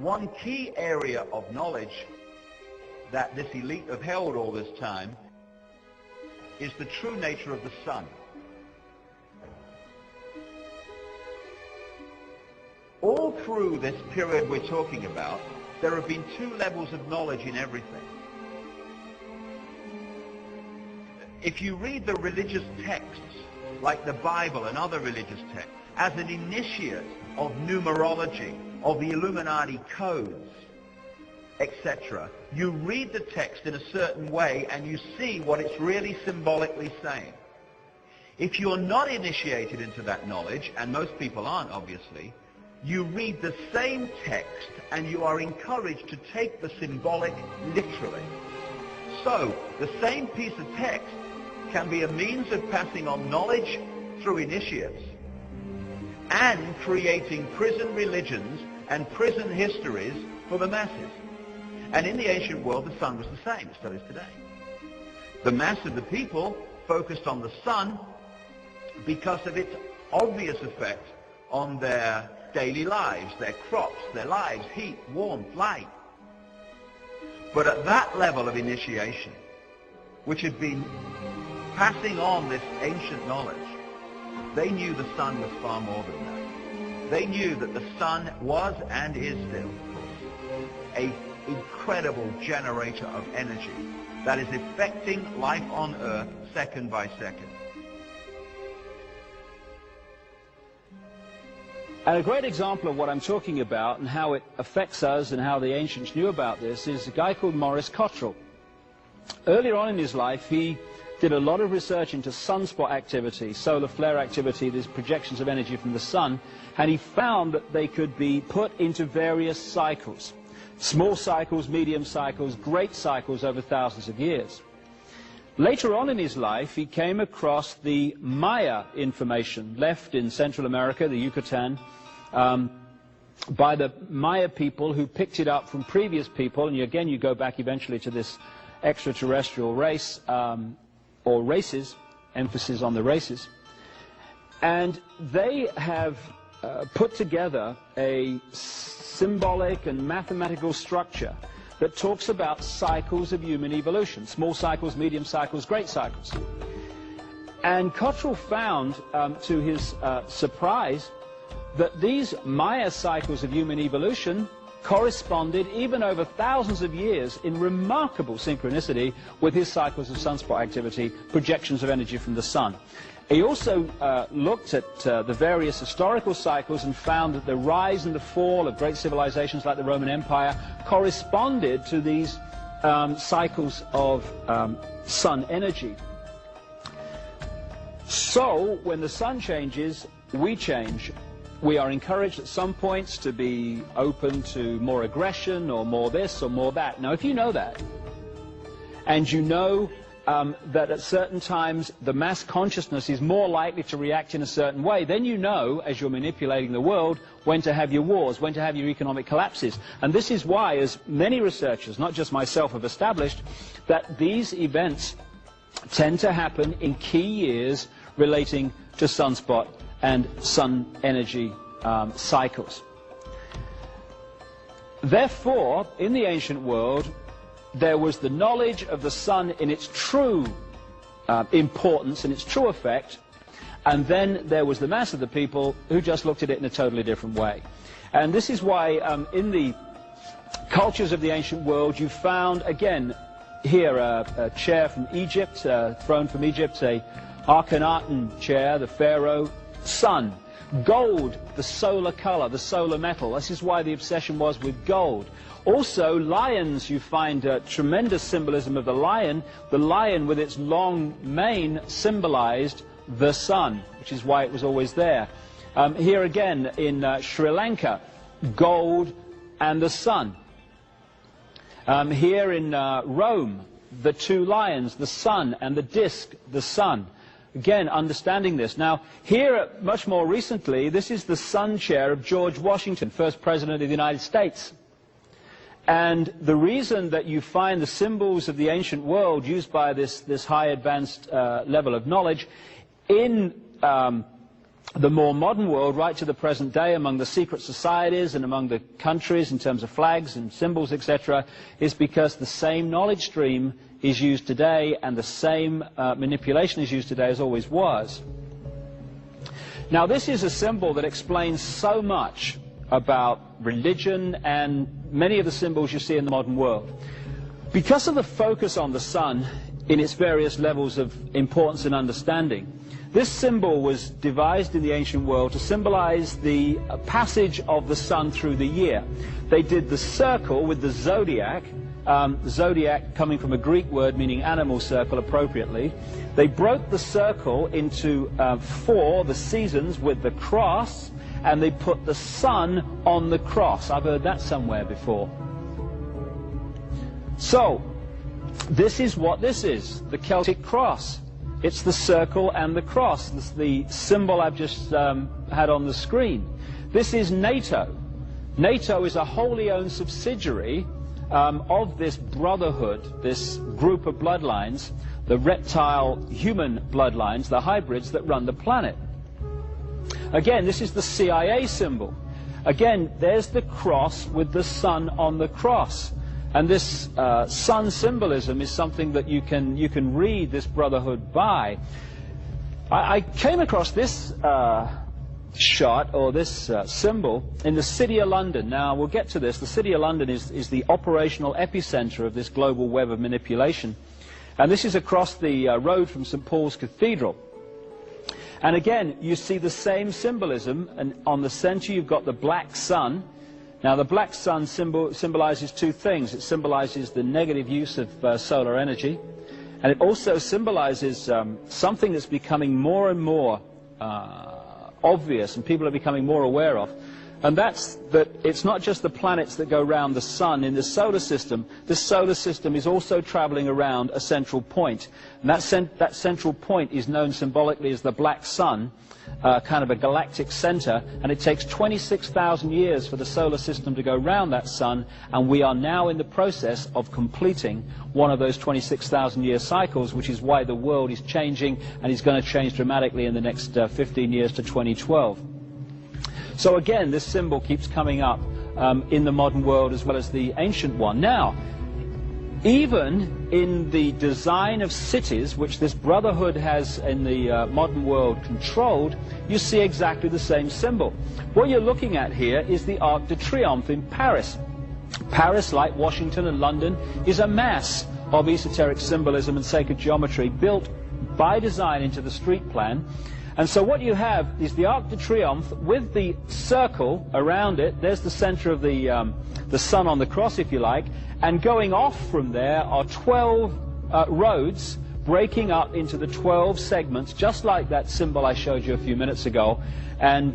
one key area of knowledge that this elite have held all this time is the true nature of the sun. All through this period we're talking about, there have been two levels of knowledge in everything. If you read the religious texts, like the Bible and other religious texts, as an initiate of numerology, of the Illuminati codes, etc., you read the text in a certain way and you see what it's really symbolically saying. If you're not initiated into that knowledge, and most people aren't obviously, you read the same text and you are encouraged to take the symbolic literally. So, the same piece of text can be a means of passing on knowledge through initiates and creating prison religions and prison histories for the masses. And in the ancient world, the sun was the same, it still is today. The mass of the people focused on the sun because of its obvious effect on their daily lives, their crops, their lives, heat, warmth, light. But at that level of initiation, which had been passing on this ancient knowledge, they knew the sun was far more than that. They knew that the sun was, and is still, of course, an incredible generator of energy that is affecting life on Earth second by second. And a great example of what I'm talking about and how it affects us and how the ancients knew about this is a guy called Maurice Cottrell. Earlier on in his life, he did a lot of research into sunspot activity, solar flare activity, these projections of energy from the sun, and he found that they could be put into various cycles. Small cycles, medium cycles, great cycles over thousands of years. Later on in his life, he came across the Maya information left in Central America, the Yucatan, by the Maya people who picked it up from previous people, and again you go back eventually to this extraterrestrial race, or races, emphasis on the races, and they have put together a symbolic and mathematical structure that talks about cycles of human evolution, small cycles, medium cycles, great cycles. And Cottrell found, to his surprise, that these Maya cycles of human evolution corresponded, even over thousands of years, in remarkable synchronicity with his cycles of sunspot activity, projections of energy from the sun. He also looked at the various historical cycles and found that the rise and the fall of great civilizations like the Roman Empire corresponded to these cycles of sun energy. So, when the sun changes, we change. We are encouraged at some points to be open to more aggression or more this or more that. Now, if you know that, and you know that at certain times the mass consciousness is more likely to react in a certain way, then you know, as you're manipulating the world, when to have your wars, when to have your economic collapses. And this is why, as many researchers, not just myself, have established, that these events tend to happen in key years relating to sunspot and sun energy cycles. Therefore, in the ancient world, there was the knowledge of the sun in its true importance, in its true effect, and then there was the mass of the people who just looked at it in a totally different way. And this is why in the cultures of the ancient world you found, again, here a chair from Egypt, a throne from Egypt, a Akhenaten chair, the pharaoh, sun. Gold, the solar color, the solar metal. This is why the obsession was with gold. Also, lions, you find tremendous symbolism of the lion. The lion with its long mane symbolized the sun, which is why it was always there. Here again in Sri Lanka, gold and the sun. Here in Rome, the two lions, the sun, and the disc, the sun. Again, understanding this. Now, here, much more recently, this is the sun chair of George Washington, first president of the United States. And the reason that you find the symbols of the ancient world used by this high advanced level of knowledge in the more modern world, right to the present day, among the secret societies and among the countries in terms of flags and symbols, etc., is because the same knowledge stream is used today and the same manipulation is used today as always was. Now, this is a symbol that explains so much about religion and many of the symbols you see in the modern world. Because of the focus on the sun in its various levels of importance and understanding, this symbol was devised in the ancient world to symbolize the passage of the sun through the year. They did the circle with the zodiac, zodiac coming from a Greek word meaning animal circle appropriately. They broke the circle into 4, the seasons, with the cross, and they put the sun on the cross. I've heard that somewhere before. So, this is what this is, the Celtic cross. It's the circle and the cross. This is the symbol I've just had on the screen. This is NATO. NATO is a wholly owned subsidiary of this brotherhood, this group of bloodlines, the reptile-human bloodlines, the hybrids that run the planet. Again, this is the CIA symbol. Again, there's the cross with the sun on the cross. And this sun symbolism is something that you can read this brotherhood by. I came across this shot, or this symbol, in the City of London. Now, we'll get to this. The City of London is the operational epicenter of this global web of manipulation. And this is across the road from St. Paul's Cathedral. And again, you see the same symbolism, and on the center you've got the black sun. Now, the black sun symbolizes two things. It symbolizes the negative use of solar energy, and it also symbolizes something that's becoming more and more obvious, and people are becoming more aware of. And that's that it's not just the planets that go around the sun in the solar system. This solar system is also traveling around a central point. And that central point is known symbolically as the black sun, kind of a galactic center, and it takes 26,000 years for the solar system to go around that sun, and we are now in the process of completing one of those 26,000 year cycles, which is why the world is changing, and is going to change dramatically in the next 15 years to 2012. So again, this symbol keeps coming up in the modern world as well as the ancient one. Now, even in the design of cities, which this brotherhood has in the modern world controlled, you see exactly the same symbol. What you're looking at here is the Arc de Triomphe in Paris. Paris, like Washington and London, is a mass of esoteric symbolism and sacred geometry built by design into the street plan. And so what you have is the Arc de Triomphe with the circle around it. There's the center of the sun on the cross, if you like. And going off from there are 12 roads breaking up into the 12 segments, just like that symbol I showed you a few minutes ago. And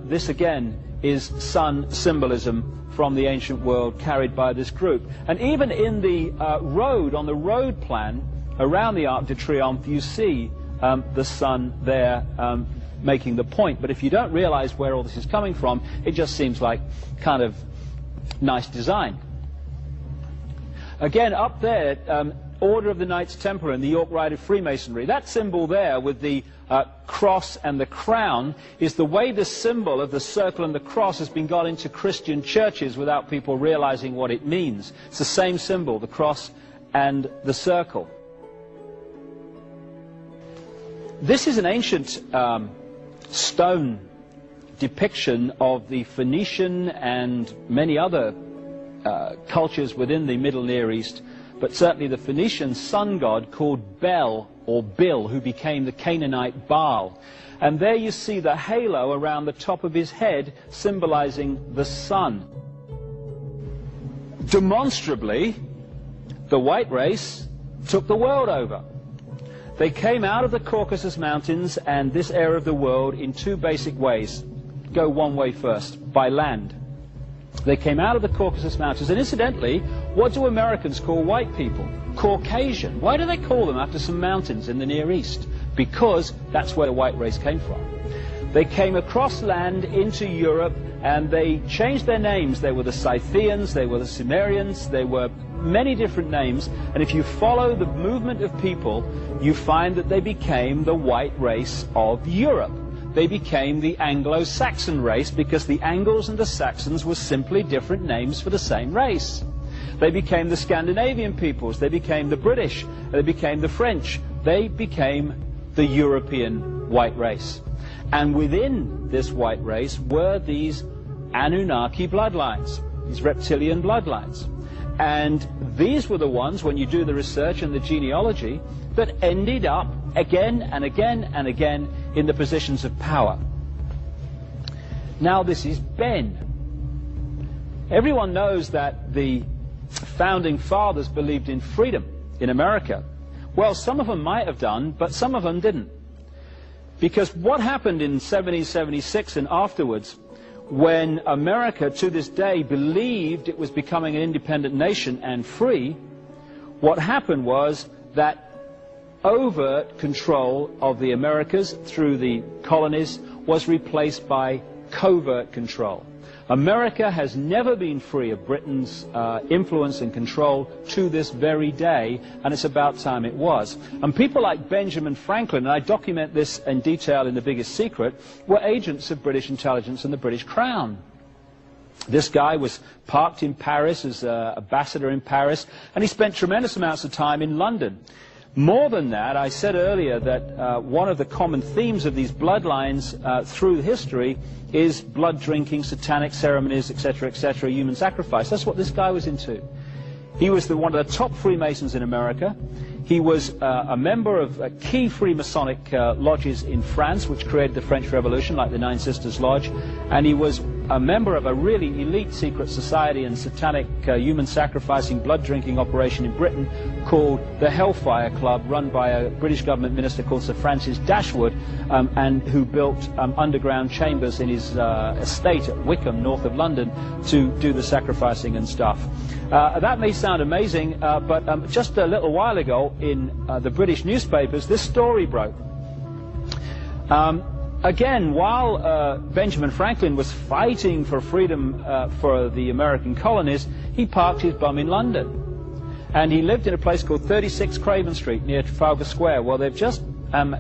this, again, is sun symbolism from the ancient world carried by this group. And even in the road, on the road plan around the Arc de Triomphe, you see the sun there making the point. But if you don't realize where all this is coming from, it just seems like kind of nice design. Again, up there, Order of the Knights Templar and the York Rite of Freemasonry. That symbol there with the cross and the crown is the way the symbol of the circle and the cross has been got into Christian churches without people realizing what it means. It's the same symbol, the cross and the circle. This is an ancient stone depiction of the Phoenician and many other cultures within the Middle Near East, but certainly the Phoenician sun god called Bel, or Bil, who became the Canaanite Baal. And there you see the halo around the top of his head symbolizing the sun. Demonstrably, the white race took the world over. They came out of the Caucasus Mountains and this area of the world in two basic ways. Go one way first, by land. They came out of the Caucasus Mountains, and incidentally, what do Americans call white people? Caucasian. Why do they call them after some mountains in the Near East? Because that's where the white race came from. They came across land into Europe, and they changed their names. They were the Scythians, they were the Sumerians, they were many different names, and if you follow the movement of people, you find that they became the white race of Europe. they became the Anglo-Saxon race, because the Angles and the Saxons were simply different names for the same race. They became the Scandinavian peoples, they became the British, they became the French, they became the European white race. And within this white race were these Anunnaki bloodlines, these reptilian bloodlines. And these were the ones, when you do the research and the genealogy, that ended up again and again and again in the positions of power. Now this is Ben. Everyone knows that the founding fathers believed in freedom in America. Well, some of them might have done, but some of them didn't. Because what happened in 1776 and afterwards, when America to this day believed it was becoming an independent nation and free, what happened was that overt control of the Americas through the colonies was replaced by covert control. America has never been free of Britain's influence and control to this very day, and it's about time it was. And people like Benjamin Franklin, and I document this in detail in The Biggest Secret, were agents of British intelligence and the British Crown. This guy was parked in Paris as an ambassador in Paris, and he spent tremendous amounts of time in London. More than that, I said earlier that one of the common themes of these bloodlines through history is blood drinking, satanic ceremonies, etc., etc., human sacrifice. That's what this guy was into. He was one of the top Freemasons in America. He was a member of key Freemasonic lodges in France, which created the French Revolution, like the Nine Sisters Lodge. And he was a member of a really elite secret society and satanic human sacrificing, blood drinking operation in Britain called the Hellfire Club, run by a British government minister called Sir Francis Dashwood, and who built underground chambers in his estate at Wickham, north of London, to do the sacrificing and stuff. That may sound amazing, but just a little while ago in the British newspapers, this story broke. Again, while Benjamin Franklin was fighting for freedom for the American colonies, he parked his bum in London. And he lived in a place called 36 Craven Street near Trafalgar Square. Well, they've just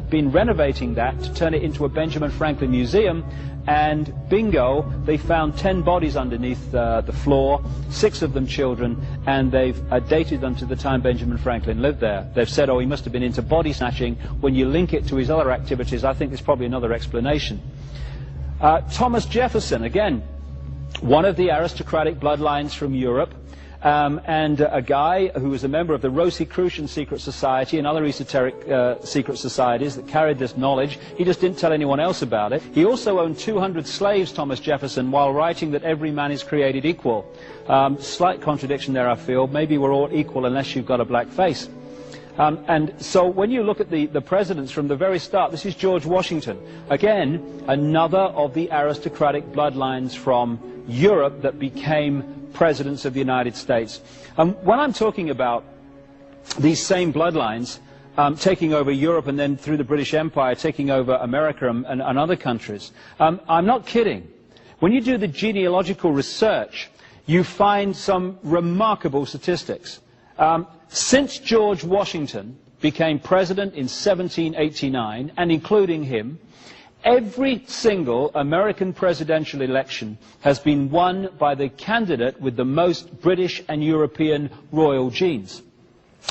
been renovating that to turn it into a Benjamin Franklin museum. And bingo, they found 10 bodies underneath the floor, 6 of them children, and they've dated them to the time Benjamin Franklin lived there. They've said, oh, he must have been into body snatching. When you link it to his other activities, I think there's probably another explanation. Thomas Jefferson, again, one of the aristocratic bloodlines from Europe, and a guy who was a member of the Rosicrucian secret society and other esoteric secret societies that carried this knowledge. He just didn't tell anyone else about it. He also owned 200 slaves, Thomas Jefferson, while writing that every man is created equal. Slight contradiction there, I feel. Maybe we're all equal unless you've got a black face. And so when you look at the presidents from the very start, this is George Washington. Again, another of the aristocratic bloodlines from Europe that became presidents of the United States. When I'm talking about these same bloodlines taking over Europe and then through the British Empire taking over America and other countries, I'm not kidding. When you do the genealogical research, you find some remarkable statistics. Since George Washington became president in 1789, and including him, every single American presidential election has been won by the candidate with the most British and European royal genes.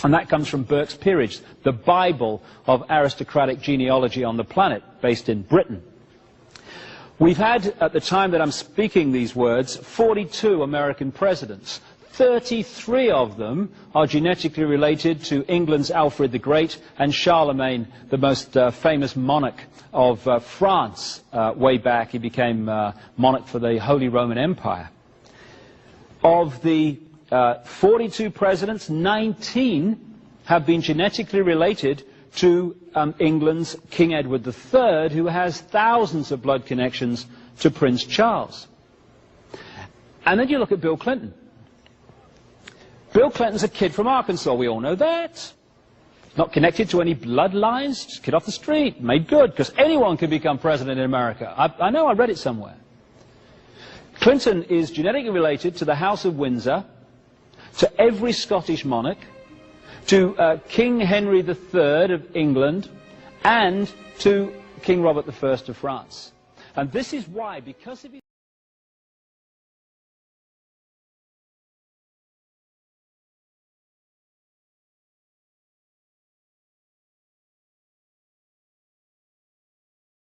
And that comes from Burke's Peerage, the Bible of aristocratic genealogy on the planet, based in Britain. We've had, at the time that I'm speaking these words, 42 American presidents. 33 of them are genetically related to England's Alfred the Great and Charlemagne, the most famous monarch of France. Way back, he became monarch for the Holy Roman Empire. Of the 42 presidents, 19 have been genetically related to England's King Edward III, who has thousands of blood connections to Prince Charles. And then you look at Bill Clinton. Bill Clinton's a kid from Arkansas, we all know that. Not connected to any bloodlines, just a kid off the street, made good, because anyone can become president in America. I know, I read it somewhere. Clinton is genetically related to the House of Windsor, to every Scottish monarch, to King Henry III of England, and to King Robert I of France. And this is why, because of his